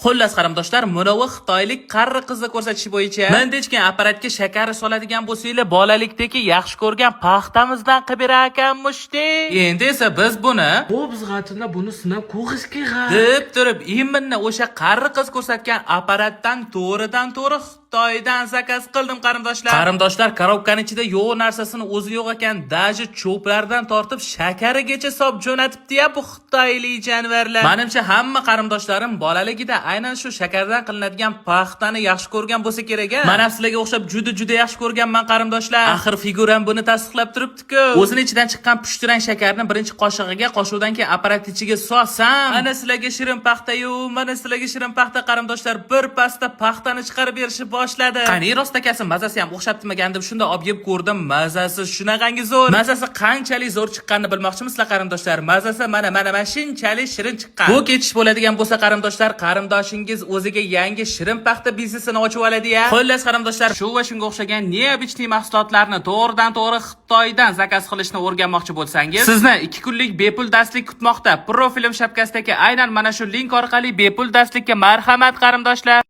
Xullas qarindoshlar, munovi xitoylik qarri qizni ko'rsatish bo'yicha men dechkin apparatga shakar soladigan bo'lsanglar, bolalikdagi yaxshi ko'rgan paxtamizdan qilib berar ekanmishdi. Endi esa biz buni biz g'atinda buni sinab ko'rish kerak deb turib, imminni o'sha qarri qiz ko'rsatgan apparatdan to'g'ridan to'g'ri Xitoydan zakaz qildim qarindoshlar. Qarindoshlar, korobkaning ichida yo'q narsasini o'zi yo'q ekan, daji cho'plardan tortib shakarigacha solib jo'natibdi-ya bu xitoylik jonivorlar. Menimcha hamma qarindoshlarim bolaligida aynan shu shakardan qilinadigan paxtani yaxshi ko'rgan bo'lsa kerak-a. Men sizlarga o'xshab juda yaxshi ko'rganman qarindoshlar. Axir figuram buni tasdiqlab turibdi-ku. O'zining ichidan chiqqan pushtirang shakarni birinchi qoshigiga, qo'shuvdan keyin apparat ichiga solsam, ana sizlarga shirin paxta-yu, mana sizlarga shirin paxta qarindoshlar bir pasda paxtani chiqarib berishib boshladi. Qani rost akasi, mazasi ham o'xshabdimi gandim, shunda olib yeb ko'rdim. Mazasi shunaqangi zo'r. Mazasi qanchalik zo'r chiqqanini bilmoqchimisizlar qarindoshlar? Mazasi mana shunchalik shirin chiqqan. Bu ketish bo'ladigan bo'lsa qarindoshlar, qarindoshingiz o'ziga yangi shirin paxta biznesini ochib oladi-ya. Xullas qarindoshlar, shu va shunga o'xshagan neobichniy mahsulotlarni to'g'ridan to'g'ri Xitoydan zakaz qilishni o'rganmoqchi bo'lsangiz, sizni 2 kunlik bepul darslik kutmoqda. Profilim shapkasidagi aynan mana shu link orqali bepul darslikka marhamat qarindoshlar.